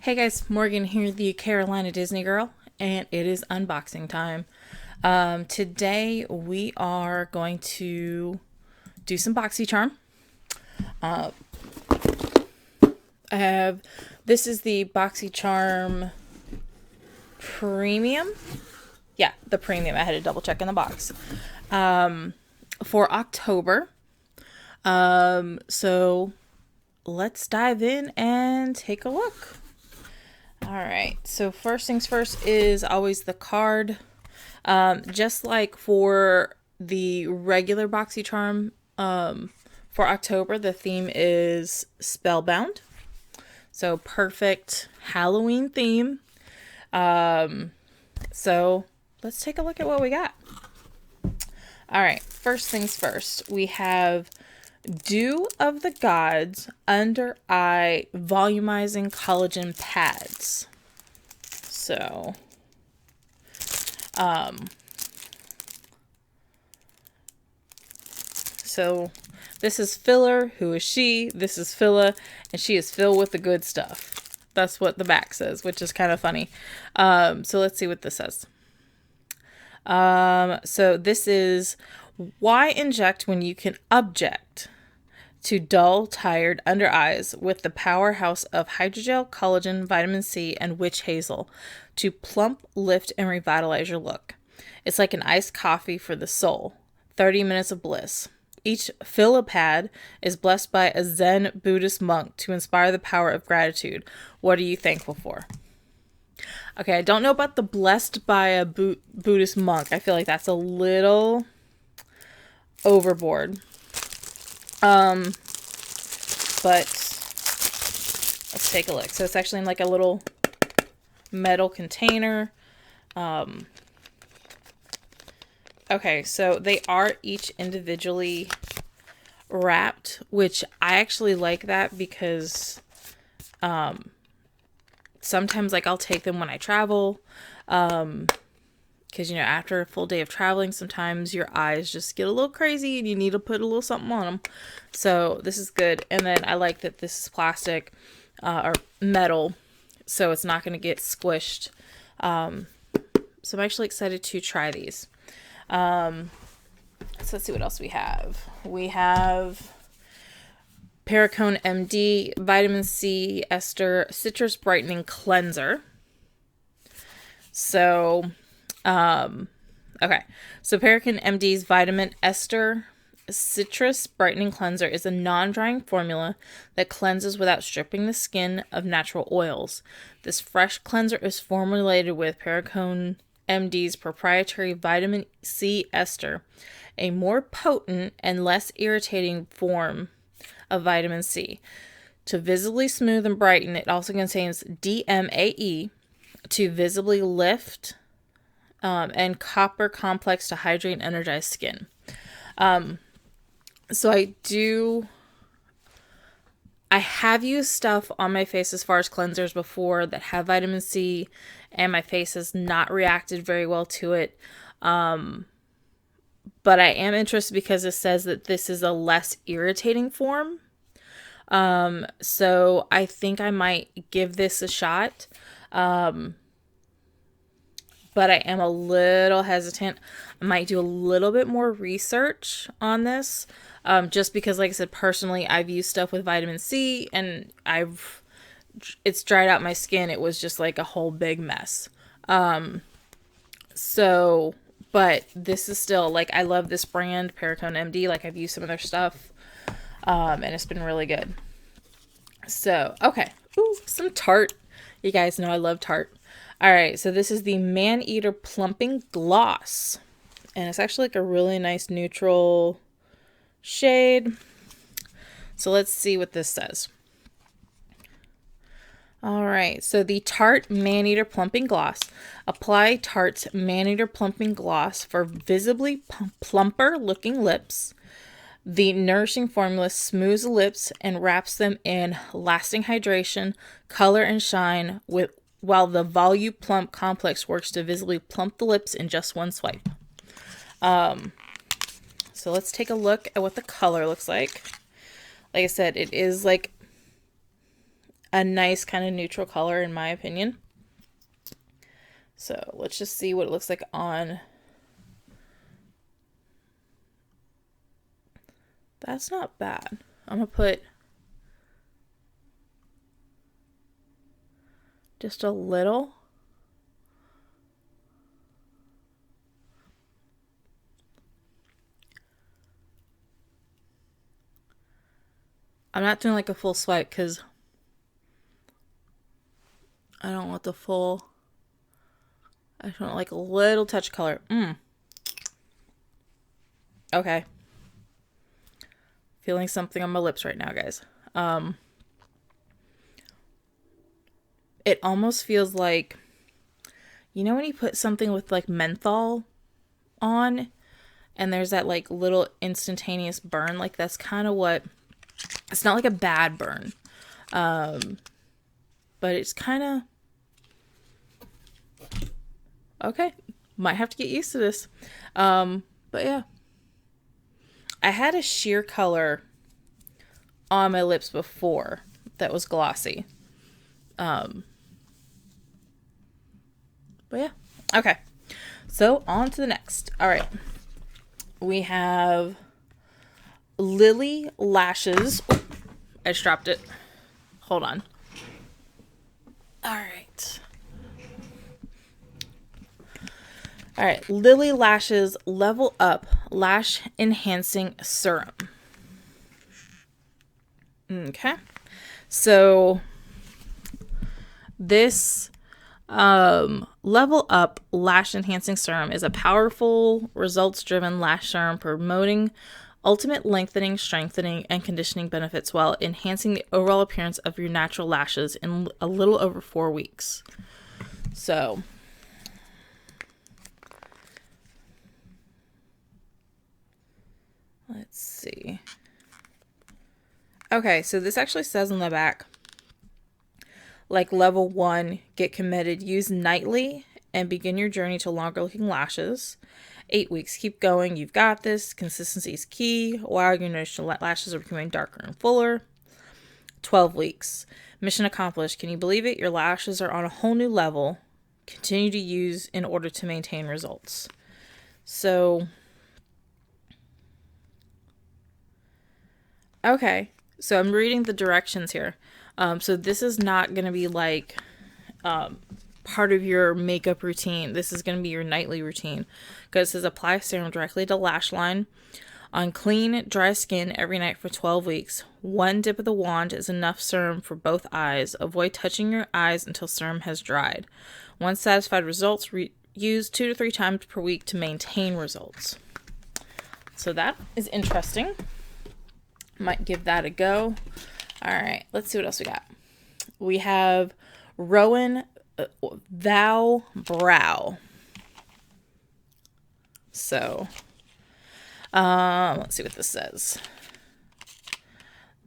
Hey guys, Morgan here, the Carolina Disney girl, and it is unboxing time. Today we are going to do some Boxy Charm. This is the Boxy Charm Premium. Yeah, the Premium. I had to double check in the box. For October. So let's dive in and take a look. All right, so first things first is always the card. Just like for the regular Boxy Charm, for October, the theme is Spellbound. So perfect Halloween theme. So let's take a look at what we got. All right, first things first, we have Dew of the Gods Under Eye Volumizing Collagen Pads. So, this is Filler. Who is she? This is Phila, and she is filled with the good stuff. That's what the back says, which is kind of funny. So let's see what this says. So this is why inject when you can object to dull, tired under eyes with the powerhouse of hydrogel, collagen, vitamin C, and witch hazel to plump, lift, and revitalize your look. It's like an iced coffee for the soul. 30 minutes of bliss. Each Philipad is blessed by a Zen Buddhist monk to inspire the power of gratitude. What are you thankful for? Okay, I don't know about the blessed by a Buddhist monk. I feel like that's a little overboard. But let's take a look. So it's actually in like a little metal container. Okay, so they are each individually wrapped, which I actually like that because sometimes like I'll take them when I travel. Because, after a full day of traveling, sometimes your eyes just get a little crazy and you need to put a little something on them. So this is good. And then I like that this is plastic or metal, so it's not going to get squished. So I'm actually excited to try these. So let's see what else we have. We have Perricone MD Vitamin C Ester Citrus Brightening Cleanser. So... okay, so Perricone MD's Vitamin Ester Citrus Brightening Cleanser is a non-drying formula that cleanses without stripping the skin of natural oils. This fresh cleanser is formulated with Perricone MD's proprietary Vitamin C ester, a more potent and less irritating form of vitamin C. To visibly smooth and brighten, it also contains DMAE to visibly lift and copper complex to hydrate and energize skin. So I have used stuff on my face as far as cleansers before that have vitamin C, and my face has not reacted very well to it. But I am interested because it says that this is a less irritating form. So I think I might give this a shot. But I am a little hesitant. I might do a little bit more research on this, just because, like I said, personally, I've used stuff with vitamin C, and it's dried out my skin. It was just like a whole big mess. But this is still, like, I love this brand, Perricone MD. Like, I've used some of their stuff, and it's been really good. So, okay. Ooh, some Tarte. You guys know I love Tarte. All right, so this is the Man-Eater Plumping Gloss. And it's actually like a really nice neutral shade. So let's see what this says. All right, so the Tarte Man-Eater Plumping Gloss. Apply Tarte's Man-Eater Plumping Gloss for visibly plumper looking lips. The nourishing formula smooths the lips and wraps them in lasting hydration, color, and shine while the Volu Plump Complex works to visibly plump the lips in just one swipe. So let's take a look at what the color looks like. Like I said, it is like a nice kind of neutral color in my opinion. So let's just see what it looks like on. That's not bad. I'm going to put just a little. I'm not doing like a full swipe because I don't want the full. I just want like a little touch of color. Okay. Feeling something on my lips right now, guys. It almost feels like, you know when you put something with like menthol on and there's that like little instantaneous burn? Like that's kind of what, it's not like a bad burn. But it's kind of, okay. Might have to get used to this. But yeah. I had a sheer color on my lips before that was glossy. But yeah. Okay. So on to the next. All right. We have Lilly Lashes. Oh, I just dropped it. Hold on. All right. All right. Lilly Lashes Level Up Lash Enhancing Serum. Okay. So this Level Up Lash Enhancing Serum is a powerful, results-driven lash serum promoting ultimate lengthening, strengthening, and conditioning benefits while enhancing the overall appearance of your natural lashes in a little over 4 weeks. So let's see. Okay, so this actually says on the back, like level 1, get committed, use nightly, and begin your journey to longer looking lashes. 8 weeks, keep going, you've got this. Consistency is key. Wow, you notice your lashes are becoming darker and fuller. 12 weeks, mission accomplished. Can you believe it? Your lashes are on a whole new level. Continue to use in order to maintain results. So, okay, so I'm reading the directions here. So this is not going to be like part of your makeup routine. This is going to be your nightly routine because it says apply serum directly to lash line on clean, dry skin every night for 12 weeks. One dip of the wand is enough serum for both eyes. Avoid touching your eyes until serum has dried. Once satisfied results, use 2 to 3 times per week to maintain results. So that is interesting. Might give that a go. All right, let's see what else we got. We have Rowan Thou Brow. So, let's see what this says.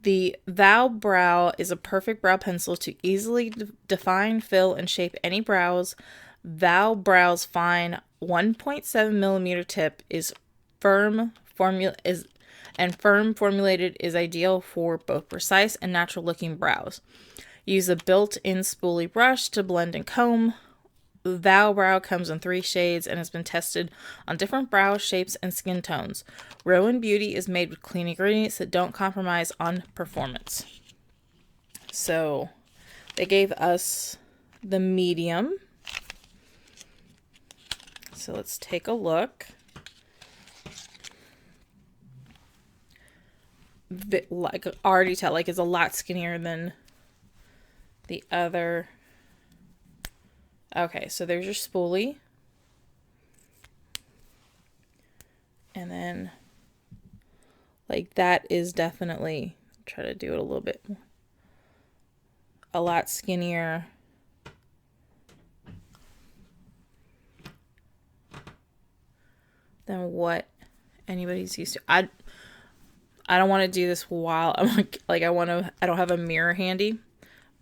The Thou Brow is a perfect brow pencil to easily define, fill, and shape any brows. Thou Brow's fine 1.7 millimeter tip is firm formulated is ideal for both precise and natural looking brows. Use a built-in spoolie brush to blend and comb. Thou Brow comes in 3 shades and has been tested on different brow shapes and skin tones. Rowan Beauty is made with clean ingredients that don't compromise on performance. So they gave us the medium. So let's take a look. Like already tell, like it's a lot skinnier than the other. Okay, so there's your spoolie. And then like that is definitely, try to do it a little bit more, a lot skinnier. Than what anybody's used to. I don't want to do this while I'm like I don't have a mirror handy,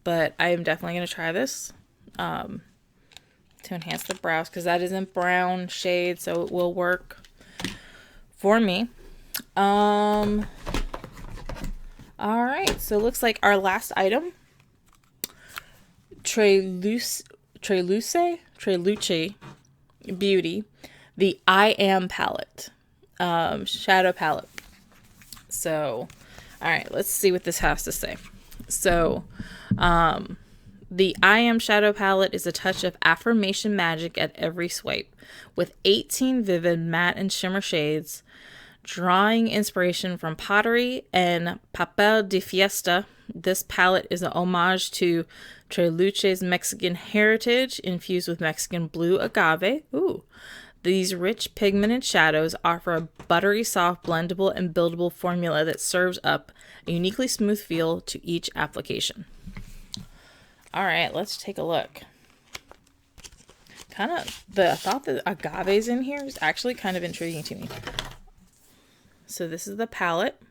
but I am definitely going to try this to enhance the brows because that isn't brown shade, so it will work for me. All right, so it looks like our last item Treluce Beauty, the I Am palette, shadow palette. So, all right, let's see what this has to say. So, the I Am shadow palette is a touch of affirmation magic at every swipe, with 18 vivid matte and shimmer shades, drawing inspiration from pottery and papel de fiesta. This palette is an homage to Treluce's Mexican heritage, infused with Mexican blue agave. Ooh. These rich pigmented shadows offer a buttery soft, blendable, and buildable formula that serves up a uniquely smooth feel to each application. All right, let's take a look. The thought that agave's in here is actually kind of intriguing to me. So this is the palette.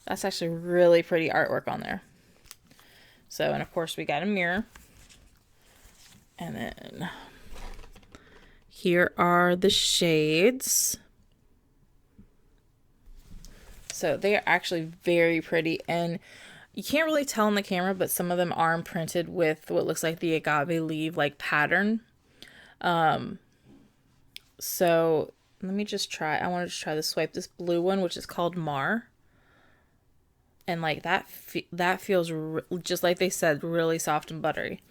That's actually really pretty artwork on there. So, and of course we got a mirror. And then here are the shades. So they are actually very pretty, and you can't really tell in the camera, but some of them are imprinted with what looks like the agave leaf like pattern. So let me just try. I wanted to try to swipe this blue one, which is called Mar. And like that feels just like they said, really soft and buttery.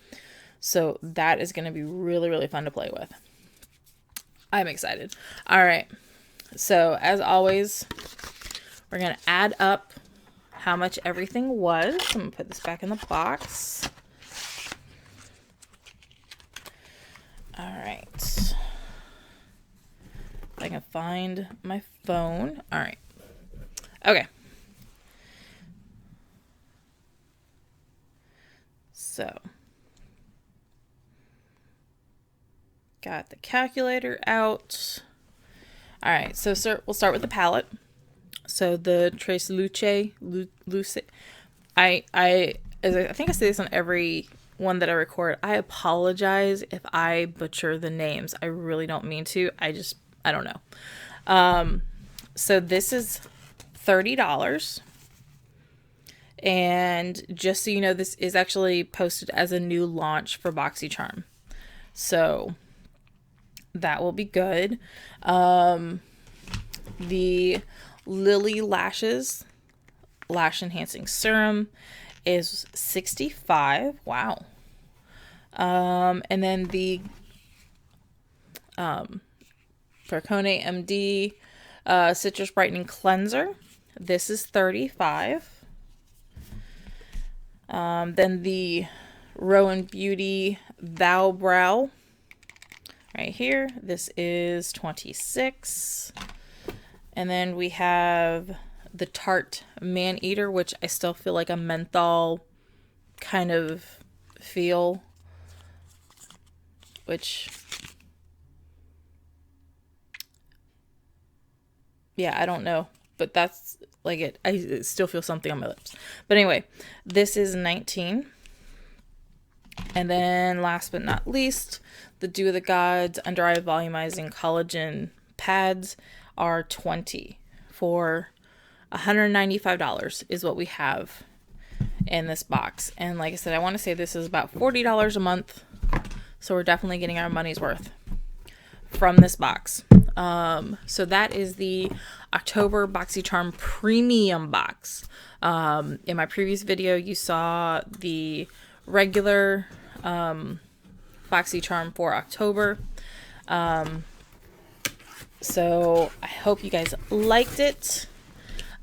So that is going to be really, really fun to play with. I'm excited. All right. So as always, we're going to add up how much everything was. I'm going to put this back in the box. All right. If I can find my phone. All right. Okay. So, got the calculator out. All right, so we'll start with the palette. So the Trace Luce. I think I say this on every one that I record. I apologize if I butcher the names. I really don't mean to. I don't know. So this is $30. And just so you know, this is actually posted as a new launch for Boxy Charm. So that will be good. The Lilly Lashes Lash Enhancing Serum is $65. Wow. And then the Percone MD Citrus Brightening Cleanser. This is $35. Then the Rowan Beauty Vow Brow right here. This is $26. And then we have the Tarte Man Eater, which I still feel like a menthol kind of feel, which, yeah, I don't know, but that's like it. I still feel something on my lips. But anyway, this is $19. And then last but not least, the Dew of the Gods Under Eye Volumizing Collagen Pads are $20 for $195 is what we have in this box. And like I said, I want to say this is about $40 a month. So we're definitely getting our money's worth from this box. So that is the October Boxy Charm Premium box. In my previous video, you saw the regular Boxy Charm for October. So I hope you guys liked it.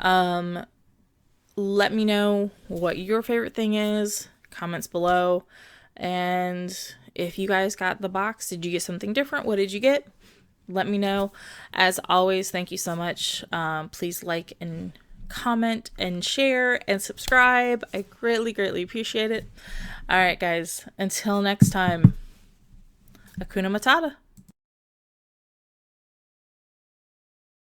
Let me know what your favorite thing is. Comments below. And if you guys got the box, did you get something different? What did you get? Let me know. As always, thank you so much. Please like and comment and share and subscribe. I greatly, greatly appreciate it. All right, guys. Until next time, Hakuna Matata.